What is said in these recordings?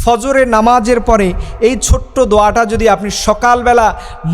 ফজরের নামাজের পরে এই ছোট্ট দোয়াটা যদি আপনি সকালবেলা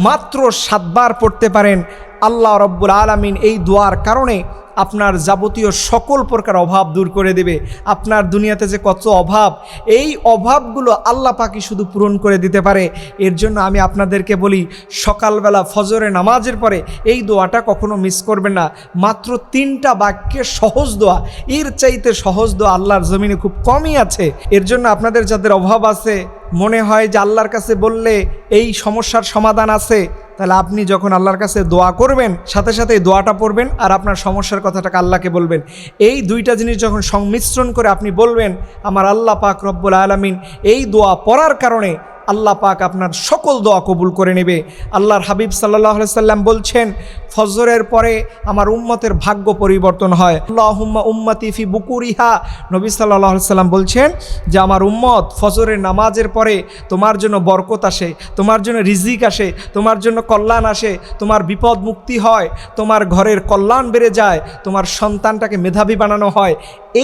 মাত্র 7 বার পড়তে পারেন, আল্লাহ রব্বুল আলামিন এই দোয়ার কারণে আপনার যাবতীয় সকল প্রকার অভাব দূর করে দেবে। আপনার দুনিয়াতে যে কত অভাব, এই অভাবগুলো আল্লাহ পাকই শুধু পূরণ করে দিতে পারে। এর জন্য আমি আপনাদেরকে বলি, সকালবেলা ফজরের নামাজের পরে এই দোয়াটা কখনো মিস করবেন না। মাত্র 3টা বাক্যের সহজ দোয়া, এর চাইতে সহজ দোয়া আল্লাহর জমিনে খুব কমই আছে। এর জন্য আপনাদের যাদের অভাব আছে, মনে হয় যে আল্লাহর কাছে বললে এই সমস্যার সমাধান আছে, তাহলে আপনি যখন আল্লাহর কাছে দোয়া করবেন, সাথে সাথে এই দোয়াটা পড়বেন আর আপনার সমস্যার কথাটাকে আল্লাহকে বলবেন। এই দুইটা জিনিস যখন সংমিশ্রণ করে আপনি বলবেন, আমার আল্লাহ পাক রব্বুল আলামিন এই দোয়া পড়ার কারণে আল্লাহ পাক আপনার সকল দোয়া কবুল করে নেবে। আল্লাহর হাবিব সাল্লাল্লাহু আলাইহি সাল্লাম বলছেন, ফজরের পরে আমার উম্মতের ভাগ্য পরিবর্তন হয়। আল্লাহুম্মা উম্মতি ফি বুকুরিহা, নবী সাল্লাল্লাহু আলাইহি সাল্লাম বলছেন যে আমার উম্মত ফজরের নামাজের পরে তোমার জন্য বরকত আসে, তোমার জন্য রিজিক আসে, তোমার জন্য কল্যাণ আসে, তোমার বিপদ মুক্তি হয়, তোমার ঘরের কল্যাণ বেড়ে যায়, তোমার সন্তানটাকে মেধাবী বানানো হয়।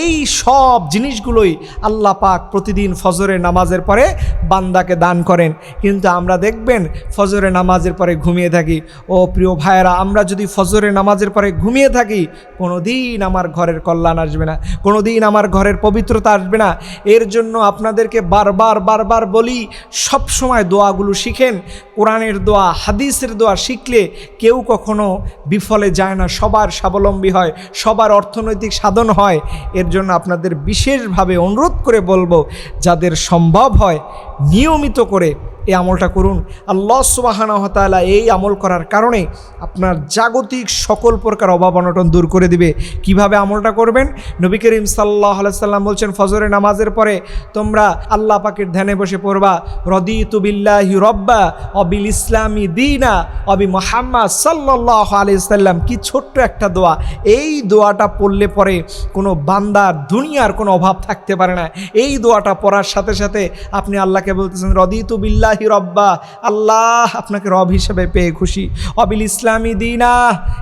এই সব জিনিসগুলোই আল্লাহ পাক প্রতিদিন ফজরের নামাজের পরে বান্দাকে দান করেন। কিন্তু আমরা দেখবেন ফজরের নামাজের পরে ঘুমিয়ে থাকি। ও প্রিয় ভাইয়েরা, আমরা যদি ফজরের নামাজের পরে ঘুমিয়ে থাকি, কোনোদিন আমার ঘরের কল্যাণ আসবে না, কোনোদিন আমার ঘরের পবিত্রতা আসবে না। এর জন্য আপনাদেরকে বারবার বলি, সব সময় দোয়াগুলো শিখেন। কোরআনের দোয়া, হাদিসের দোয়া শিখলে কেউ কখনো বিফলে যায় না, সবার স্বাবলম্বী হয়, সবার অর্থনৈতিক সাধন হয়। এর জন্য আপনাদের বিশেষভাবে অনুরোধ করে বলবো, যাদের সম্ভব হয় নিয়মিত করে এই আমলটা করুন। আল্লাহ সুবহানাহু ওয়া তাআলা এই আমল করার কারণে আপনার জাগতিক সকল প্রকার অভাব অনটন দূর করে দিবে। কিভাবে আমলটা করবেন? নবী করিম সাল্লাল্লাহু আলাইহি সাল্লাম বলছেন, ফজরের নামাজের পরে তোমরা আল্লাহ পাকের ধ্যানে বসে পড়বা, রদিতু বিল্লাহি রব্বা ওয়া বিল ইসলামি দীনা ওয়া বি মুহাম্মদ সাল্লাল্লাহু আলাইহি সাল্লাম। কি ছোট্ট একটা দোয়া! এই দোয়াটা পড়লে পরে কোনো বান্দার দুনিয়ার কোনো অভাব থাকতে পারে না। এই দোয়াটা পড়ার সাথে সাথে আপনি আল্লাহকে বলতেছেন, রদিতু বিল্লাহি রব্বা, আল্লাহ আপনাকে রব হিসেবে পেয়ে খুশি, অবিল ইসলামী দীনা,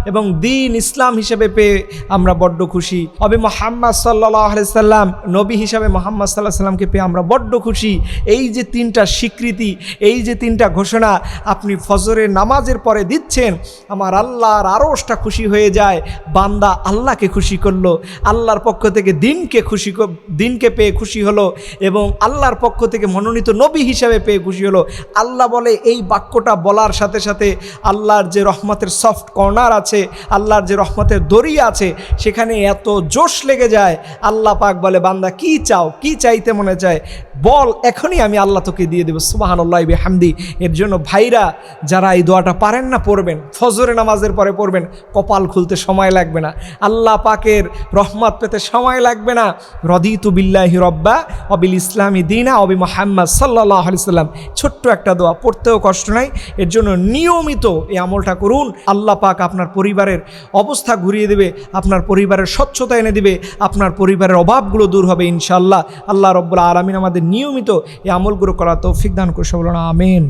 এবং দিন ইসলাম হিসেবে পেয়ে আমরা বড্ড খুশি, অবি মুহাম্মদ সাল্লাল্লাহু আলাইহি সাল্লাম, নবী হিসাবে মুহাম্মদ সাল্লাল্লাহু আলাইহি সাল্লামকে পেয়ে আমরা বড্ড খুশি। এই যে 3টা স্বীকৃতি, এই যে 3টা ঘোষণা আপনি ফজরের নামাজের পরে দিচ্ছেন, আমার আল্লাহর আরশটা খুশি হয়ে যায়। বান্দা আল্লাহকে খুশি করলো, আল্লাহর পক্ষ থেকে দিনকে পেয়ে খুশি হলো, এবং আল্লাহর পক্ষ থেকে মনোনীত নবী হিসাবে পেয়ে খুশি হলো। আল্লাহ বলে, এই বাক্যটা বলার সাথে সাথে আল্লাহর যে রহমতের সফট কর্নার আছে, আল্লাহর যে রহমতের দরিয়া আছে, সেখানে এত জোশ লেগে যায়। আল্লাহ পাক বলে, বান্দা কি চাও, কি চাইতে মনে চায় বল, এখনই আমি আল্লাহ তোকে দিয়ে দেবো। সুবহানাল্লাহি বিহামদি। এর জন্য ভাইরা, যারা এই দোয়াটা পারেন না পড়বেন, ফজরের নামাজের পরে পড়বেন, কপাল খুলতে সময় লাগবে না, আল্লাহ পাকের রহমত পেতে সময় লাগবে না। রদিতু বিল্লাহি রব্বা ওয়া বিল ইসলামি দীনা ওয়া বি মুহাম্মদ সাল্লাল্লাহু আলাইহি সাল্লাম। ছোট্ট একটা দোয়া, পড়তেও কষ্ট নাই। এর জন্য নিয়মিত এই আমলটা করুন। আল্লাহ পাক আপনার পরিবারের অবস্থা ঘুরিয়ে দেবে, আপনার পরিবারের স্বচ্ছতা এনে দিবে, আপনার পরিবারের অভাবগুলো দূর হবে ইনশাআল্লাহ। আল্লাহ রব্বুল আলামিন আমাদের নিয়মিত এই আমলগুলো করার তৌফিক দান করুন। আমিন।